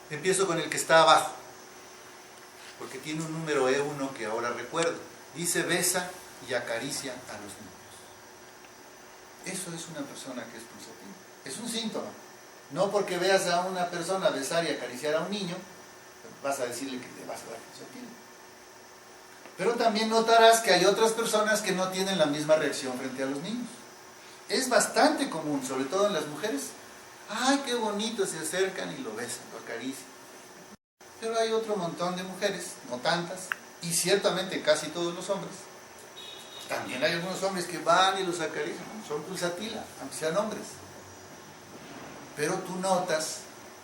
Empiezo con el que está abajo, porque tiene un número E1 que ahora recuerdo. Dice besa y acaricia a los niños. Eso es una persona que es pulsativa. Es un síntoma. No porque veas a una persona besar y acariciar a un niño, vas a decirle que te vas a dar pulsativa. Pero también notarás que hay otras personas que no tienen la misma reacción frente a los niños. Es bastante común, sobre todo en las mujeres. ¡Ay, qué bonito! Se acercan y lo besan, lo acarician. Pero hay otro montón de mujeres, no tantas, y ciertamente casi todos los hombres. También hay algunos hombres que van y los acarician, son pulsatila, aunque sean hombres. Pero tú notas,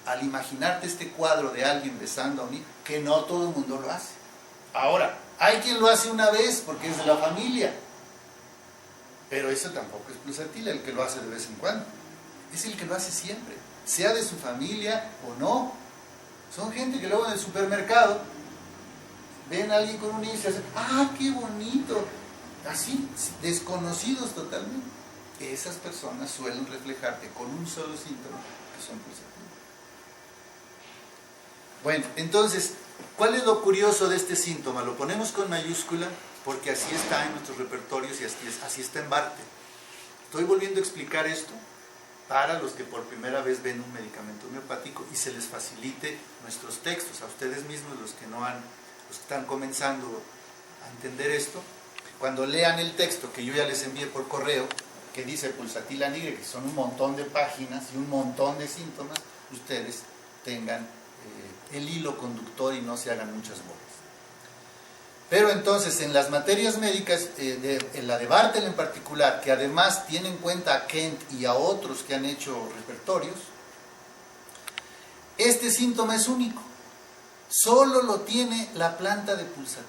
al imaginarte este cuadro de alguien besando a un niño, que no todo el mundo lo hace. Ahora, hay quien lo hace una vez porque es de la familia. Pero eso tampoco es pulsatila, el que lo hace de vez en cuando. Es el que lo hace siempre, sea de su familia o no. Son gente que luego en el supermercado ven a alguien con un niño y se hacen, ¡ah, qué bonito! Así, desconocidos totalmente. Esas personas suelen reflejarte con un solo síntoma que son pulsativos. Bueno, entonces, ¿cuál es lo curioso de este síntoma? Lo ponemos con mayúscula porque así está en nuestros repertorios y así está en Barthe. Estoy volviendo a explicar esto para los que por primera vez ven un medicamento homeopático y se les facilite nuestros textos, a ustedes mismos los que están comenzando a entender esto, cuando lean el texto que yo ya les envié por correo, que dice pulsatila nigre, que son un montón de páginas y un montón de síntomas, ustedes tengan el hilo conductor y no se hagan muchas bolas. Pero entonces en las materias médicas, en la de Bartel en particular, que además tiene en cuenta a Kent y a otros que han hecho repertorios, este síntoma es único. Solo lo tiene la planta de pulsatila.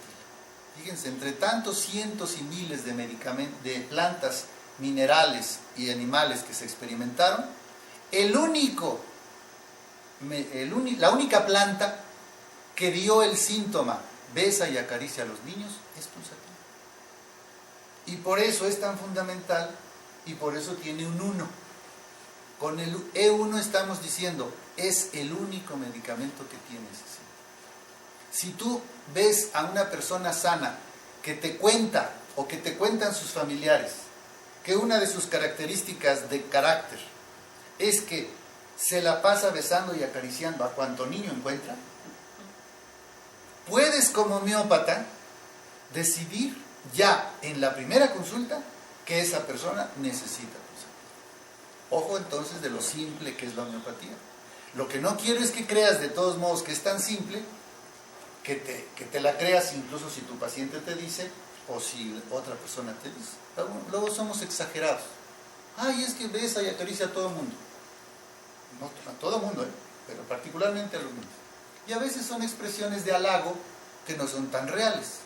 Fíjense, entre tantos cientos y miles de plantas, minerales y animales que se experimentaron, la única planta que dio el síntoma besa y acaricia a los niños es pulsatila. Y por eso es tan fundamental y por eso tiene un 1. Con el E1 estamos diciendo, es el único medicamento que tiene ese síntoma. Si tú ves a una persona sana que te cuenta o que te cuentan sus familiares que una de sus características de carácter es que se la pasa besando y acariciando a cuanto niño encuentra, puedes como homeópata decidir ya en la primera consulta que esa persona necesita pulsatila. Ojo entonces de lo simple que es la homeopatía. Lo que no quiero es que creas de todos modos que es tan simple que te la creas incluso si tu paciente te dice o si otra persona te dice. Luego somos exagerados. Ay, es que besa y acaricia a todo el mundo. No a todo el mundo, pero particularmente a los niños. Y a veces son expresiones de halago que no son tan reales.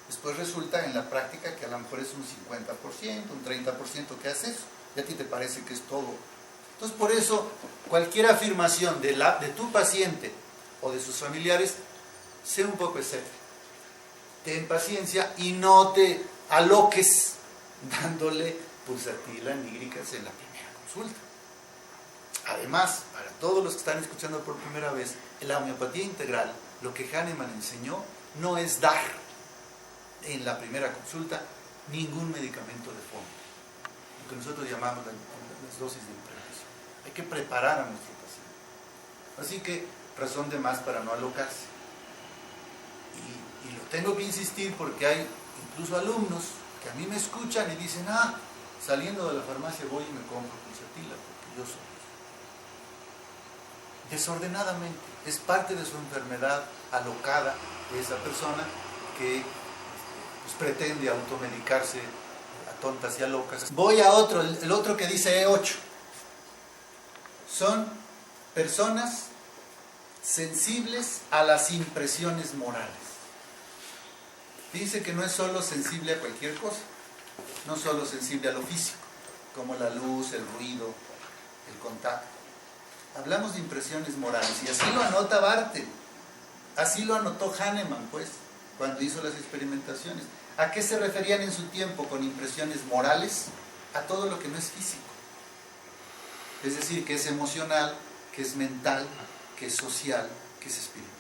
Después resulta en la práctica que a lo mejor es un 50%, un 30% que hace eso. Y a ti te parece que es todo. Entonces por eso cualquier afirmación de tu paciente o de sus familiares, sé un poco escéptico. Ten paciencia y no te aloques dándole pulsatila nígricas en la primera consulta. Además, para todos los que están escuchando por primera vez, en la homeopatía integral, lo que Hahnemann enseñó no es dar en la primera consulta ningún medicamento de fondo, lo que nosotros llamamos las dosis de intervención. Hay que preparar a nuestro paciente. Así que, razón de más para no alocarse. Y lo tengo que insistir porque hay incluso alumnos que a mí me escuchan y dicen, saliendo de la farmacia voy y me compro pulsatila porque yo soy. Desordenadamente, es parte de su enfermedad alocada de esa persona que pues, pretende automedicarse a tontas y a locas. Voy a otro, el otro que dice E8. Son personas sensibles a las impresiones morales. Dice que no es solo sensible a cualquier cosa, no solo sensible a lo físico, como la luz, el ruido, el contacto. Hablamos de impresiones morales y así lo anota Barthe, así lo anotó Hahnemann, pues, cuando hizo las experimentaciones. ¿A qué se referían en su tiempo con impresiones morales? A todo lo que no es físico. Es decir, que es emocional, que es mental, que es social, que es espiritual.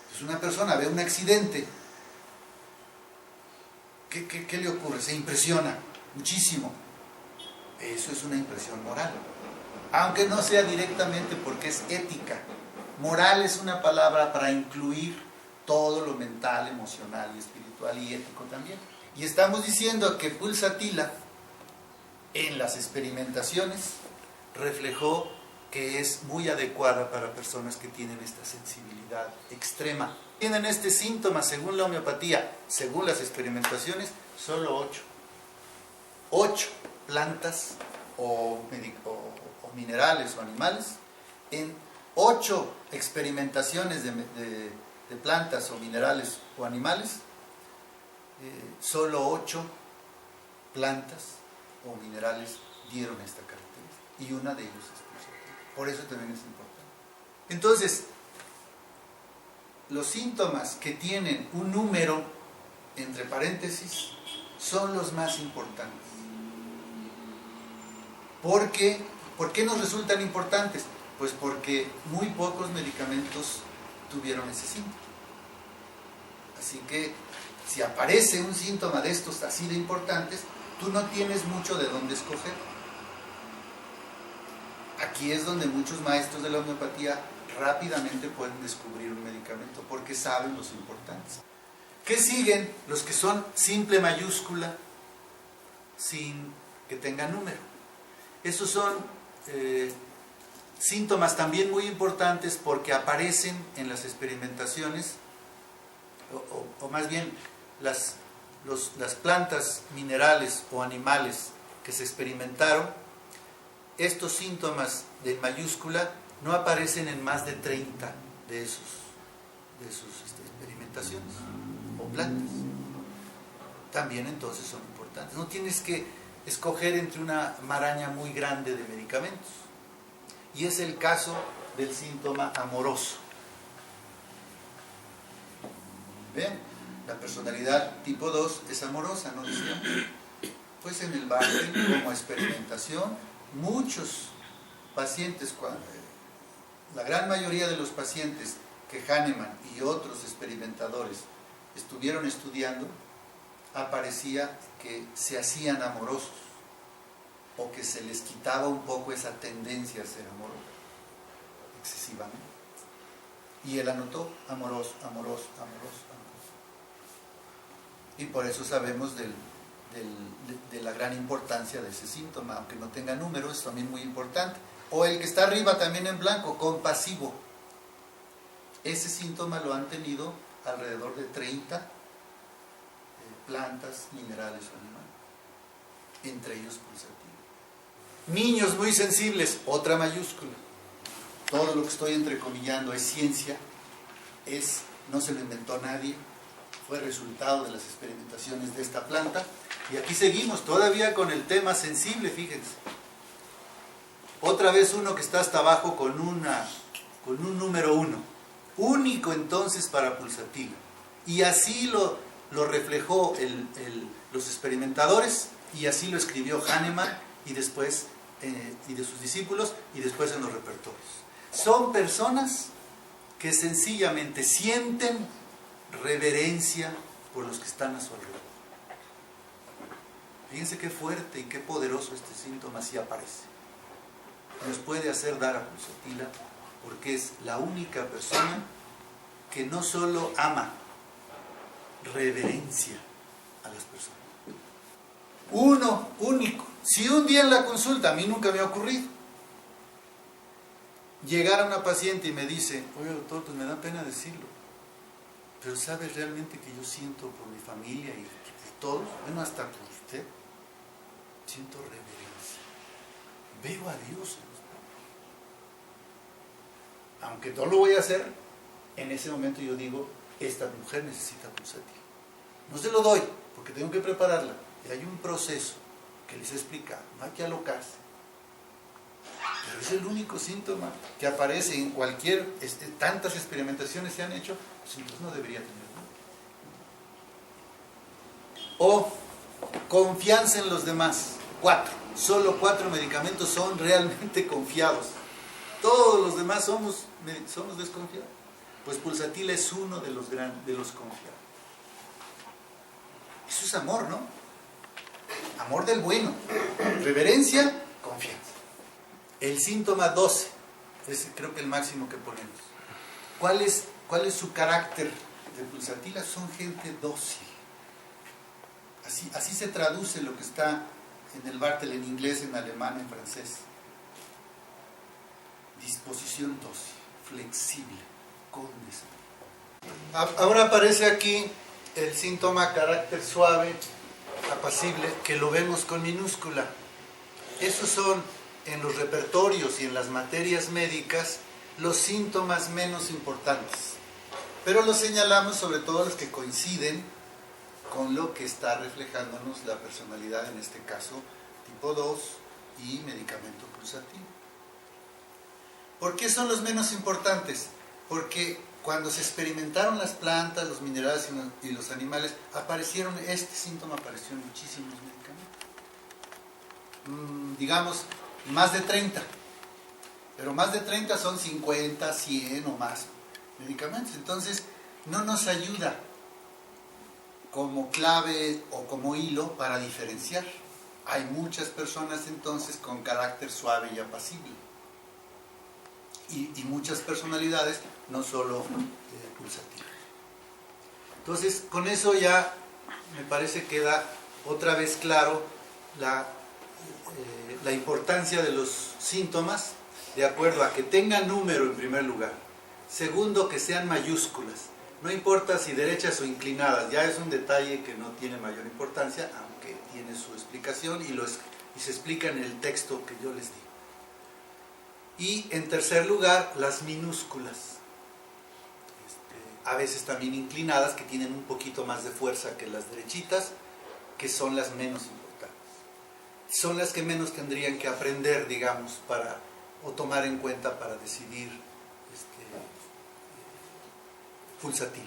Entonces una persona ve un accidente, ¿qué le ocurre? Se impresiona muchísimo. Eso es una impresión moral, aunque no sea directamente, porque es ética. Moral es una palabra para incluir todo lo mental, emocional y espiritual y ético también. Y estamos diciendo que Pulsatilla en las experimentaciones reflejó que es muy adecuada para personas que tienen esta sensibilidad extrema. Tienen este síntoma, según la homeopatía, según las experimentaciones, solo 8. 8 plantas o minerales o animales. En 8 experimentaciones de plantas o minerales o animales, solo 8 plantas o minerales dieron esta característica, y una de ellos es Pulsatilla. Por eso también es importante. Entonces, los síntomas que tienen un número entre paréntesis son los más importantes. ¿Por qué nos resultan importantes? Pues porque muy pocos medicamentos tuvieron ese síntoma. Así que si aparece un síntoma de estos así de importantes, tú no tienes mucho de dónde escoger. Aquí es donde muchos maestros de la homeopatía rápidamente pueden descubrir un medicamento, porque saben los importantes. ¿Qué siguen? Los que son simple mayúscula, sin que tenga número. Esos son síntomas también muy importantes, porque aparecen en las experimentaciones, o más bien las plantas, minerales o animales que se experimentaron. Estos síntomas de mayúscula no aparecen en más de 30 de sus experimentaciones o plantas. También entonces son importantes. No tienes que escoger entre una maraña muy grande de medicamentos. Y es el caso del síntoma amoroso. ¿Ven? La personalidad tipo 2 es amorosa, ¿no decíamos? Pues en el Bhakti, como experimentación, muchos pacientes, la gran mayoría de los pacientes que Hahnemann y otros experimentadores estuvieron estudiando, aparecía que se hacían amorosos, o que se les quitaba un poco esa tendencia a ser amorosos, excesivamente. Y él anotó amoroso, amoroso, amoroso, amoroso. Y por eso sabemos de la gran importancia de ese síntoma, aunque no tenga número, es también muy importante. O el que está arriba también en blanco, compasivo. Ese síntoma lo han tenido alrededor de 30 plantas, minerales o animales, entre ellos Pulsatilla. Niños muy sensibles, otra mayúscula. Todo lo que estoy entrecomillando es ciencia, no se lo inventó nadie, fue resultado de las experimentaciones de esta planta. Y aquí seguimos todavía con el tema sensible, fíjense. Otra vez uno que está hasta abajo con un número 1. Único entonces para Pulsatilla. Y así lo reflejó los experimentadores, y así lo escribió Hahnemann y después y de sus discípulos, y después en los repertorios. Son personas que sencillamente sienten reverencia por los que están a su alrededor. Fíjense qué fuerte y qué poderoso este síntoma si aparece. Nos puede hacer dar a Pulsatilla, porque es la única persona que no solo ama, reverencia a las personas. Uno, único. Si un día en la consulta, a mí nunca me ha ocurrido, llegara una paciente y me dice: oye doctor, pues me da pena decirlo, pero ¿sabes realmente que yo siento por mi familia y por todos? Bueno, hasta por usted. Siento reverencia. Veo a Dios en usted. Aunque no lo voy a hacer, en ese momento yo digo: esta mujer necesita Pulsatilla. No se lo doy, porque tengo que prepararla. Y hay un proceso que les he explicado, no hay que alocarse. Pero es el único síntoma que aparece en cualquier, tantas experimentaciones se han hecho, pues entonces no debería tener. O confianza en los demás. 4. Solo 4 medicamentos son realmente confiados. Todos los demás somos desconfiados. Pues pulsatil es uno de los confiados. Eso es amor, ¿no? Amor del bueno. Reverencia, confianza. El síntoma 12, es creo que el máximo que ponemos. ¿Cuál es su carácter de pulsatila? Son gente dócil. Así se traduce lo que está en el Bartel en inglés, en alemán, en francés. Disposición dócil, flexible, condescendiente. Ahora aparece aquí el síntoma carácter suave, apacible, que lo vemos con minúscula. Esos son, en los repertorios y en las materias médicas, los síntomas menos importantes. Pero los señalamos sobre todo los que coinciden con lo que está reflejándonos la personalidad, en este caso tipo 2 y medicamento pulsativo. ¿Por qué son los menos importantes? Porque cuando se experimentaron las plantas, los minerales y los animales, este síntoma apareció en muchísimos medicamentos. Digamos, más de 30. Pero más de 30 son 50, 100 o más medicamentos. Entonces, no nos ayuda como clave o como hilo para diferenciar. Hay muchas personas entonces con carácter suave y apacible. Y muchas personalidades, no solo pulsativas. Entonces, con eso ya me parece que queda otra vez claro la importancia de los síntomas, de acuerdo a que tengan número en primer lugar. Segundo, que sean mayúsculas. No importa si derechas o inclinadas, ya es un detalle que no tiene mayor importancia, aunque tiene su explicación y se explica en el texto que yo les di. Y en tercer lugar, las minúsculas, a veces también inclinadas, que tienen un poquito más de fuerza que las derechitas, que son las menos importantes. Son las que menos tendrían que aprender, digamos, o tomar en cuenta para decidir pulsatil.